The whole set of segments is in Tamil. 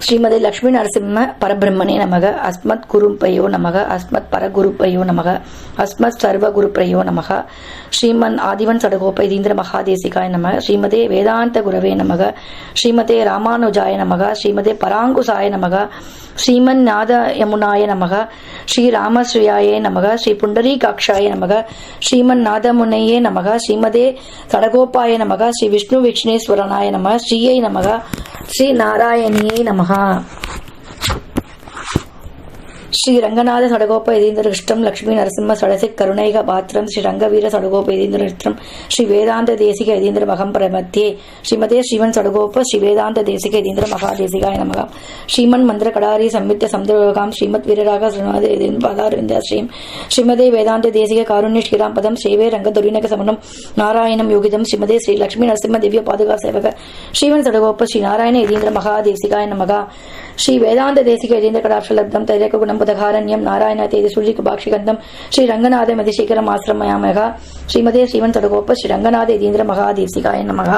ஸ்ரீமதி லக்ஷ்மி நரசிம்ம பரபிரம்மனே நமக. அஸ்மத் குருப்பையோ நமக. அஸ்மத் பரகுருப்பையோ நமக. அஸ்மத் சர்வகுருப்பையோ நமக. ஸ்ரீமன் ஆதிவன் சடகோபைதீந்திர மகாதேசிகாய நமக. ஸ்ரீமதே வேதாந்த குரவே நமக. ஸ்ரீமதே ராமானுஜாய நமக. ஸ்ரீமதே பராங்குசாய நமக. ஸ்ரீமன் நாத யமுனாய நமக. ஸ்ரீ ராமஸ்ரீயாயே நமக. ஸ்ரீ புண்டரீகாட்சாய நமக. ஸ்ரீமன் நாதமுனையே நமக. ஸ்ரீமதே சடகோபாய நமக. ஸ்ரீ விஷ்ணு விக்ஷ்ணேஸ்வரனாய நமக. ஸ்ரீயை நமக. ஸ்ரீ நாராயணியை நமக. ஸ்ரீ ரங்கநாத சடகோப யதீந்திர கிருஷ்ணம் லக்ஷ்மி நரசிம்ம சடசிக் கருணைக பாத்திரம் ஸ்ரீ ரங்கவீர சடகோப யதீந்திர கிருஷ்ணம் ஸ்ரீ வேதாந்த தேசிக யதீந்திர மகம் பிரமத்தியே ஸ்ரீமதே ஸ்ரீமன் சடகோப ஸ்ரீ வேதாந்த தேசிக யதீந்திர மகாதேசிகாய நமக. ஸ்ரீமன் மந்திர கடாரி சம்யுக்த சமுதிரகாம் ஸ்ரீமத் வீரராக ஸ்ரீநாத யதீந்திர பாதாரவிந்தா ஸ்ரீம் ஸ்ரீமதே வேதாந்த தேசிக காருண்ய ஸ்ரீராம் பதம் சேவே ரங்க துரிநக சமனம் நாராயணம் யோகிதம் ஸ்ரீமதே ஸ்ரீ லக்ஷ்மி நரசிம்ம திவ்ய பாதுகா சேவக ஸ்ரீமன் சடகோப ஸ்ரீ நாராயண யதீந்திர மகாதேசிகாய நமக. ஸ்ரீ வேதாந்த தேசிக யதீந்திர கடாட்சலப்தம் தைரக குணம் புதகாரண்யம் நாராயண தேதி சுருஜிக்கு பாக்ஷிகந்தம் ஸ்ரீ ரங்கநாத மதிசேகரம் ஆசிரமயாமக. ஸ்ரீமதே ஸ்ரீமன் சடகோப ஸ்ரீ ரங்கநாத யதீந்திர மகாதேசிகாய நமக.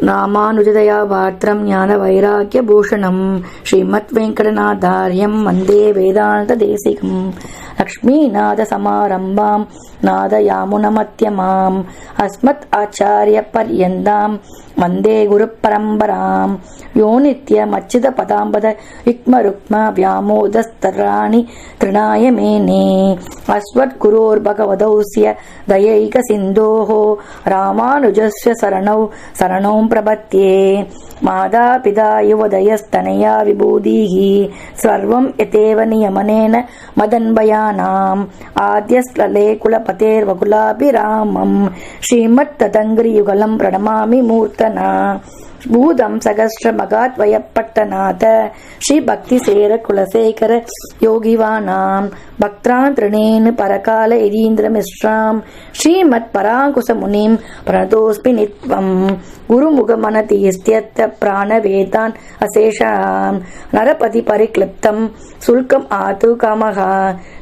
ராமானுஜதயா பாத்திரம் ஞான வைராக்கிய பூஷணம் ஸ்ரீமத் வெங்கடநாதாரியம் வந்தே வேதாந்த தேசிகம் லக்ஷ்மீநாத சமாரம்பாம் நாத யாமுனமத்யமாம் அஸ்மத் ஆச்சாரிய பர்யந்தாம் வந்தே குரு பரம்பராம் யோ நித்யமச்சித பதாம்பத யுக்ம ருக்ம வியாமோதஸ்தராணி திருநாய மேனே அஸ்வத் குரோர் பகவதௌஸ்ய தயைக சிந்தோஹோ ராமானுஜஸ்ய சரணௌ பிரபத்யே மாதா பிதா யுவதயஸ்தனயா விபூதிஹி சர்வம் யதேவ நியமனேன மதன்பயானாம் ஆத்யஸ்லலே குலபதேர்வகுலாபிராமம் ஸ்ரீமத் ததங்கிரி யுகலம் பிரணமாமி மூர்த்தனா பூதம் சகஸ்ர மகாத்வயப்பட்டநாத ஸ்ரீ பக்தி சேர குலசேகர யோகிவானாம் பக்திரான் திருணேன் பரகால யதீந்திர மிஸ்ராம் ஸ்ரீமத் பராங்குச முனிம் பிரணதோஸ்மி நித்வம் குருமுகமனதீஸ்த்யத்த பிராணவேதான் அசேஷாம் நரபதி பரிக்ளிப்தம் சுல்கம் ஆது காமஹா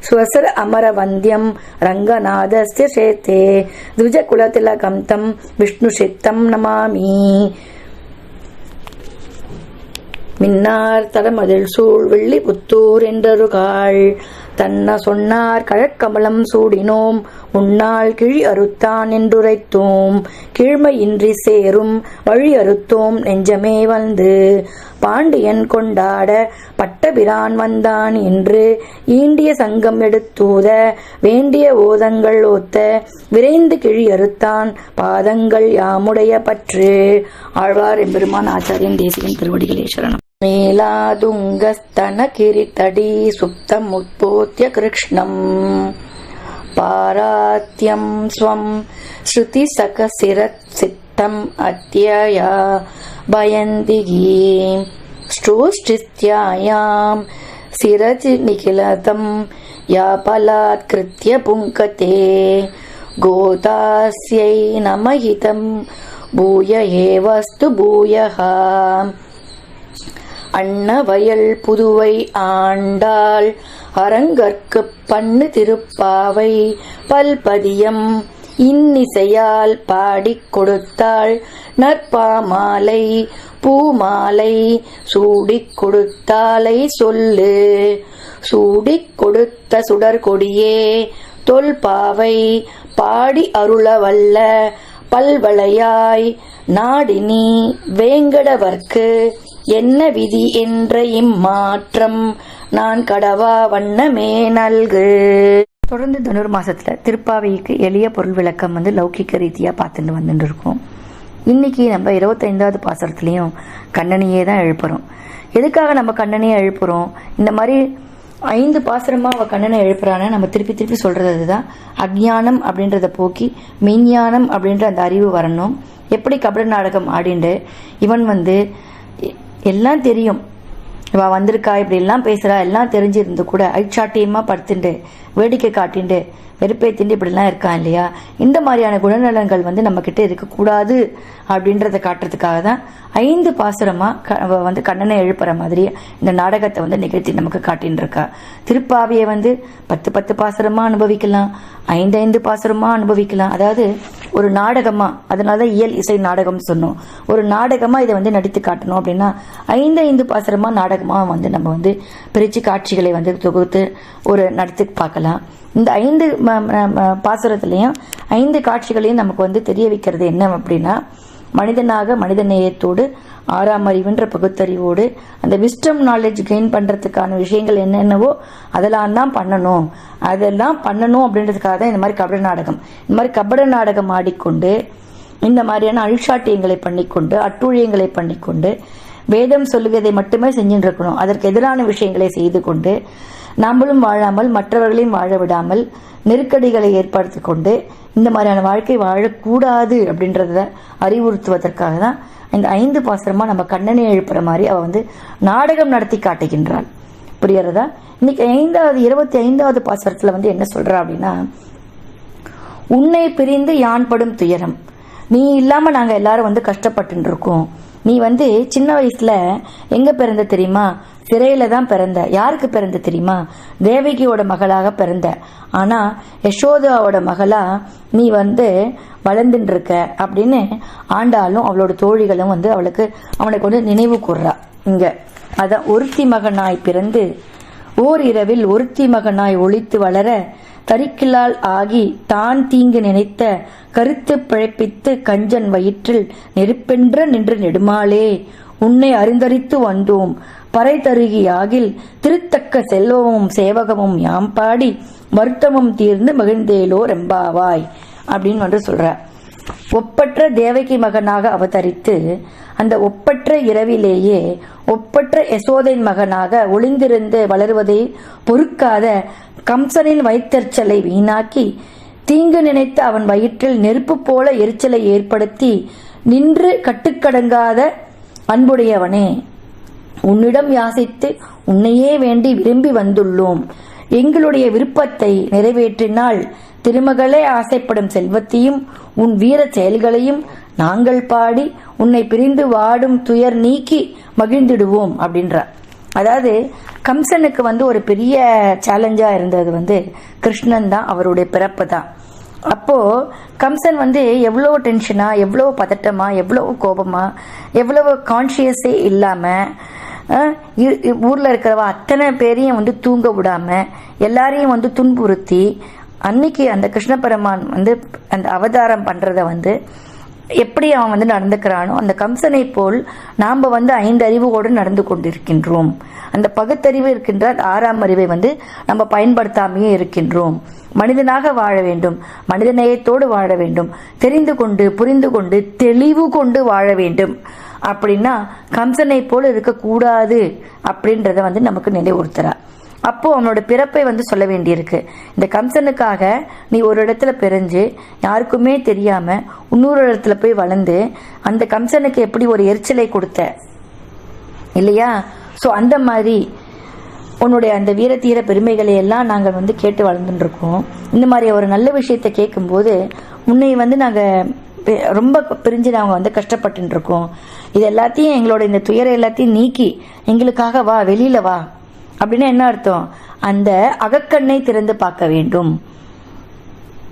ஸ்வசர அமர வந்தியம் ரங்கநாதஸ்ய சேத்தே துஜ குலதிலகம் தம் விஷ்ணு சித்தம் நமாமி. மின்னார் தடமதில் சூழ் வெள்ளி புத்தூர் என்றருகாள் தன்ன சொன்னார் கழற்கமலம் சூடினோம் உன்னால் கிழி அறுத்தான் என்றுரைத்தோம் கீழ்மையின்றி சேரும் வழி அறுத்தோம் நெஞ்சமே வந்து பாண்டியன் கொண்டாட பட்டபிரான் வந்தான் என்று ஈண்டிய சங்கம் எடுத்தூத வேண்டிய ஓதங்கள் ஓத்த விரைந்து கிழி அறுத்தான் பாதங்கள் யாமுடைய பற்று. ஆழ்வார் எம்பெருமான் ஆச்சாரியன் தேசிகன் திருவடிகளே சரணம். மேலாதுங்கஸ்தன கிரிதடி சுப்தம் உத்போத்ய கிருஷ்ணம் பாராத்யம் ஸ்வம் ஸ்ருதி சகசிரத் சித்தம் அத்யயா பயந்திகி ஸ்ரோஷ்டிஸ்த்யாயாம் சிரஜி நிகிலதம் யாபலாத் கிருத்ய புங்கதே கோதாஸ்யை நமஹிதம் பூய ஏவஸ்து பூயஹ. அன்னவயல் புதுவை ஆண்டாள் அரங்கற்கு பண்ணு திருப்பாவை பல்பதியம் இன்னிசையால் பாடிக் கொடுத்தாள் நற்பாமாலை பூமாலை சூடிக் கொடுத்தாலை சொல்லு சூடிக் கொடுத்த சுடர்கொடியே தொல்பாவை பாடி அருளவல்ல பல்வளையாய் நாடினி வேங்கடவர்க்கு என்ன விதி என்ற இம்மாற்றம் நான் கடவா வண்ணமே நல்கு. தொடர்ந்து தனுர் மாசத்துல திருப்பாவைக்கு எளிய பொருள் விளக்கம் லௌகிக்க ரீதியா பார்த்துட்டு வந்துட்டு இருக்கோம். இன்னைக்கு நம்ம 25வது பாசுரத்துலயும் கண்ணனையே தான் எழுப்புறோம். எதுக்காக நம்ம கண்ணனையே எழுப்புறோம்? இந்த மாதிரி 5 பாசுரமா அவ கண்ணனை எழுப்புறான்னு நம்ம திருப்பி திருப்பி சொல்றது அதுதான். அஜ்ஞானம் அப்படின்றத போக்கி மெய்ஞானம் அப்படின்ற அந்த அறிவு வரணும். எப்படி கபட நாடகம் ஆடிண்டு இவன் எல்லாம் தெரியும், இவ வந்திருக்கா இப்படி எல்லாம் பேசுறா எல்லாம் தெரிஞ்சிருந்து கூட ஐச்சாட்டியமா படுத்துண்டு வேடிக்கை காட்டிண்டு வெறுப்பேத்திண்டு இப்படிலாம் இருக்கான் இல்லையா? இந்த மாதிரியான குணநலன்கள் நம்ம கிட்ட இருக்கக்கூடாது அப்படின்றத காட்டுறதுக்காக தான் 5 பாசுரமா கண்ணனை எழுப்புற மாதிரி இந்த நாடகத்தை நிகழ்த்தி நமக்கு காட்டின்னு இருக்கா. திருப்பாவையை 10 பாசுரமா அனுபவிக்கலாம், 5 பாசுரமா அனுபவிக்கலாம். அதாவது ஒரு நாடகமா, அதனால இயல் இசை நாடகம் சொன்னோம், ஒரு நாடகமா இதை வந்து நடித்து காட்டணும் அப்படின்னா 5 பாசுரமா நாடகமா வந்து நம்ம வந்து பிரிச்சு காட்சிகளை வந்து தொகுத்து ஒரு நடத்தி பார்க்கலாம். இந்த 5 பாசுரத்திலையும் 5 காட்சிகளையும் நமக்கு வந்து தெரிய வைக்கிறது என்ன அப்படின்னா, மனிதனாக மனித நேயத்தோடு 6ஆம் அறிவுன்ற பகுத்தறிவோடு அந்த விஸ்டம் நாலேஜ் கெயின் பண்றதுக்கான விஷயங்கள் என்னென்னவோ அதெல்லாம் தான் பண்ணணும், அதெல்லாம் பண்ணணும் அப்படின்றதுக்காக தான் இந்த மாதிரி கபட நாடகம். இந்த மாதிரி கபட நாடகம் ஆடிக்கொண்டு இந்த மாதிரியான அழிச்சாட்டியங்களை பண்ணிக்கொண்டு அட்டூழியங்களை பண்ணிக்கொண்டு வேதம் சொல்லுவதை மட்டுமே செஞ்சுட்டு இருக்கணும், அதற்கு எதிரான விஷயங்களை செய்து கொண்டு நாமளும் வாழாமல் மற்றவர்களையும் வாழ விடாமல் நெருக்கடிகளை ஏற்படுத்தி கொண்டு இந்த மாதிரியான வாழ்க்கை வாழக்கூடாது அப்படின்றத அறிவுறுத்துவதற்காக தான் இந்த 5 பாசுரமா நம்ம கண்ணனை எழுப்புற மாதிரி அவ வந்து நாடகம் நடத்தி காட்டுகின்றாள். புரியறதா? இன்னைக்கு 25வது பாசுரத்துல வந்து என்ன சொல்றா அப்படின்னா, உன்னை பிரிந்து யான் படும் துயரம், நீ இல்லாம நாங்க எல்லாரும் வந்து கஷ்டப்பட்டு இருக்கோம். நீ வந்து சின்ன வயசுல எங்க பிறந்த தெரியுமா? சிறையில தான் பிறந்த. யாருக்கு பிறந்த தெரியுமா? தேவகியோட மகளாக பிறந்த. ஆனா யசோதாவோட மகளா நீ வந்து வளர்ந்துட்டு இருக்க அப்படின்னு ஆண்டாலும் அவளோட தோழிகளும் வந்து அவனுக்கு வந்து நினைவு கூர்றா. இங்க அதான் ஒருத்தி மகனாய் பிறந்து ஓர் இரவில் ஒருத்தி மகனாய் ஒளித்து வளர தரிக்கிலால் ஆகி தான் தீங்கு நினைத்த கருத்து பிழைப்பித்து கஞ்சன் வயிற்றில் நெருப்பென்ற நின்று நெடுமாலே உன்னை அறிந்தரித்து வந்தோம் பறை தருகியாகில் திருத்தக்க செல்வமும் சேவகமும் யாம் பாடி வருத்தமும் தீர்ந்து மகிழ்ந்தேலோ ரெம்பாவாய் அப்படின்னு வந்து சொல்ற. ஒப்பற்ற தேவகி மகனாக அவதரித்து அந்த ஒப்பற்ற இரவிலேயே ஒப்பற்ற யசோதையின் மகனாக ஒளிந்திருந்து வளருவதை பொறுக்காத கம்சனின் வயிற்றச்சலை வீணாக்கி தீங்கு நினைத்த அவன் வயிற்றில் நெருப்பு போல எரிச்சலை ஏற்படுத்தி நின்று கட்டுக்கடங்காத அன்புடையவனே, உன்னிடம் யாசித்து உன்னையே வேண்டி விரும்பி வந்துள்ளோம். எங்களுடைய விருப்பத்தை நிறைவேற்றினால் திருமகளே ஆசைப்படும் செல்வத்தையும் உன் வீர செயல்களையும் நாங்கள் பாடி உன்னை பிரிந்து வாடும் துயர் நீக்கி மகிழ்ந்திடுவோம் அப்படின்றார். அதாவது கம்சனுக்கு வந்து ஒரு பெரிய சேலஞ்சா இருந்தது வந்து கிருஷ்ணன் தான், அவருடைய பிறப்பு தான். அப்போ கம்சன் வந்து எவ்வளவு டென்ஷனா, எவ்வளவு பதட்டமா, எவ்வளவு கோபமா, எவ்வளவு கான்சியஸே இல்லாம ஊர்ல இருக்கிறவ அத்தனை பேரையும் வந்து தூங்க விடாம எல்லாரையும் வந்து துன்புறுத்தி அன்னைக்கு அந்த கிருஷ்ண பெருமான் வந்து அந்த அவதாரம் பண்றத வந்து எப்படி அவன் வந்து நடந்துக்கிறானோ அந்த கம்சனை போல் நாம வந்து 5 அறிவோடு நடந்து கொண்டிருக்கின்றோம். அந்த பகுத்தறிவு இருக்கின்ற 6ஆம் அறிவை வந்து நம்ம பயன்படுத்தாமையே இருக்கின்றோம். மனிதனாக வாழ வேண்டும், மனித நேயத்தோடு வாழ வேண்டும், தெரிந்து கொண்டு புரிந்து கொண்டு தெளிவு கொண்டு வாழ வேண்டும். அப்படின்னா கம்சனை போல இருக்கக்கூடாது அப்படின்றத வந்து நமக்கு நினைவுறுத்துறா. அப்போ அவனோட பிறப்பை வந்து சொல்ல வேண்டியிருக்கு. இந்த கம்சனுக்காக நீ ஒரு இடத்துல பிறந்து யாருக்குமே தெரியாம இன்னொரு இடத்துல போய் வளர்ந்து அந்த கம்சனுக்கு எப்படி ஒரு எரிச்சலை கொடுத்த இல்லையா? சோ அந்த மாதிரி உன்னுடைய அந்த வீரத்தீர பெருமைகளை எல்லாம் நாங்கள் வந்து கேட்டு வளர்ந்துட்டு இருக்கோம். இந்த மாதிரி ஒரு நல்ல விஷயத்த கேட்கும்போது உன்னை வந்து நாங்க ரொம்ப பிரிஞ்சு நாங்க வந்து கஷ்டப்பட்டு இருக்கோம். இது எல்லாத்தையும் எங்களோட இந்த துயரம் எல்லாத்தையும் நீக்கி எங்களுக்காக வா, வெளியில வா அப்படின்னா என்ன அர்த்தம்? அந்த அகக்கண்ணை திறந்து பார்க்க வேண்டும்,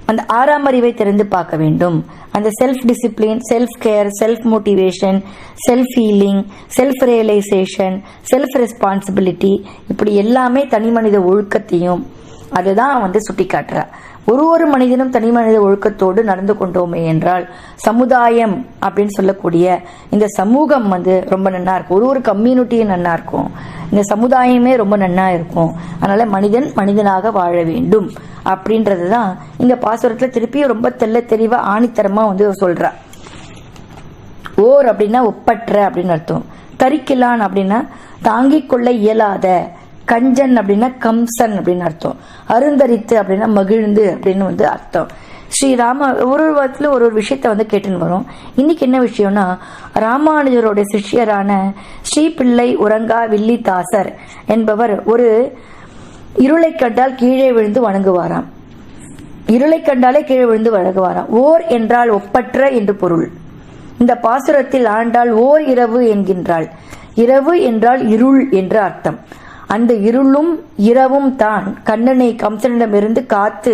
அந்த 6ஆம் அறிவை திறந்து பார்க்க வேண்டும். அந்த self discipline, self care, self motivation, self healing, self realisation, self responsibility, இப்படி எல்லாமே தனி மனித ஒழுக்கத்தையும் அதுதான் வந்து சுட்டி காட்டுற. ஒரு மனிதனும் தனி மனித ஒழுக்கத்தோடு நடந்து கொண்டோமே என்றால் சமுதாயம் அப்படின்னு சொல்லக்கூடிய இந்த சமூகம் வந்து ரொம்ப நன்னா இருக்கும். ஒரு கம்யூனிட்டியும் நன்னா இருக்கும், இந்த சமுதாயமே ரொம்ப நன்னா இருக்கும். அதனால மனிதன் மனிதனாக வாழ வேண்டும் அப்படின்றதுதான் இந்த பாசுரத்துல திருப்பியும் ரொம்ப தெளிவா ஆணித்தரமா வந்து சொல்ற. ஓர் அப்படின்னா ஒப்பற்ற அப்படின்னு அர்த்தம். தரிக்கிலான் அப்படின்னா தாங்கிக் கொள்ள இயலாத. கஞ்சன் அப்படின்னா கம்சன் அப்படின்னு அர்த்தம். அருந்தரித்து அப்படின்னா மகிழ்ந்து அப்படின்னு வந்து அர்த்தம். ஸ்ரீராம ஒரு விதத்துல ஒரு விஷயத்த வந்து கேட்டுன்னு வரும். இன்னைக்கு என்ன விஷயம்னா, ராமானுஜருடைய சிஷ்யரான ஸ்ரீ பிள்ளை உறங்கா வில்லிதாசர் என்பவர் ஒரு இருளை கண்டால் கீழே விழுந்து வணங்குவாராம். இருளை கண்டாலே கீழே விழுந்து வணங்குவாராம். ஓர் என்றால் ஒப்பற்ற என்று பொருள். இந்த பாசுரத்தில் ஆண்டாள் ஓர் இரவு என்கின்றாள். இரவு என்றால் இருள் என்று அர்த்தம். அந்த இருளும் இரவும் தான் கண்ணனை கம்சனிடமிருந்து காத்து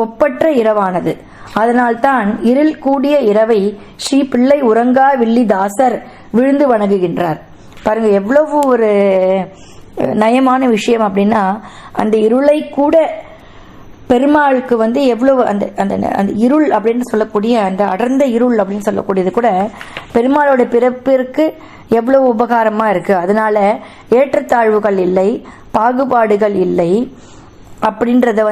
ஒப்பற்ற இரவானது. அதனால்தான் இருள் கூடிய இரவை ஸ்ரீ பிள்ளை உறங்கா வில்லி தாசர் விழுந்து வணங்குகின்றார். பாருங்க எவ்வளவு ஒரு நயமான விஷயம் அப்படின்னா, அந்த இருளை கூட பெருமாளுக்கு எவ்வளவு அந்த அந்த அந்த இருள் அப்படின்னு சொல்லக்கூடிய அந்த அடர்ந்த இருள் அப்படின்னு சொல்லக்கூடியது கூட பெருமாளோட பிறப்பிற்கு எவ்வளவு உபகாரமா இருக்கு. அதனால ஏற்றத்தாழ்வுகள் இல்லை, பாகுபாடுகள் இல்லை அப்படின்றத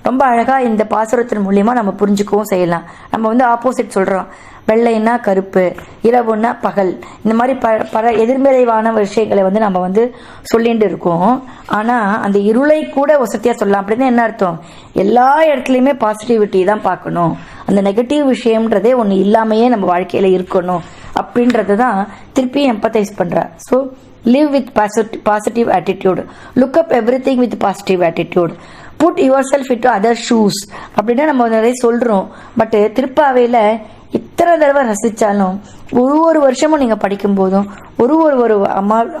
ரொம்ப அழகா இந்த பாசுரத்தின் மூலியமா நம்ம புரிஞ்சுக்கவும் செய்யலாம். நம்ம ஆப்போசிட் சொல்றோம், வெள்ளைன்னா கருப்பு, இரவுன்னா பகல், இந்த மாதிரி பல எதிர்மறைவான விஷயங்களை நம்ம சொல்லிட்டு இருக்கோம். ஆனா அந்த இருளை கூட வசதியா சொல்லலாம். அப்படின்னு என்ன அர்த்தம்? எல்லா இடத்துலயுமே பாசிட்டிவிட்டி தான் பார்க்கணும், அந்த நெகட்டிவ் விஷயம்ன்றதே ஒண்ணு இல்லாமையே நம்ம வாழ்க்கையில இருக்கணும் அப்படின்றதான் திருப்பி எம்பத்தைஸ் பண்ற. So live with positive attitude, look up everything with positive attitude, put yourself into other shoes அப்படின்னா நம்ம நிறைய சொல்றோம். பட் திருப்பாவையில இத்தனை தடவை ரசிச்சாலும் ஒரு வருஷமும் நீங்க படிக்கும் போதும் ஒரு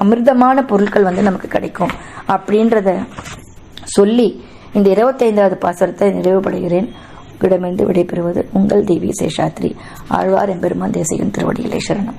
அமிர்தமான பொருட்கள் நமக்கு கிடைக்கும் அப்படின்றத சொல்லி இந்த 25வது பாசுரத்தை நிறைவுபடுகிறேன். உங்களிடமிருந்து விடைபெறுவது உங்கள் தேவி சேஷாத்ரி. ஆழ்வார் எம்பெருமான் தேசிகன் திருவடிகளே சரணம்.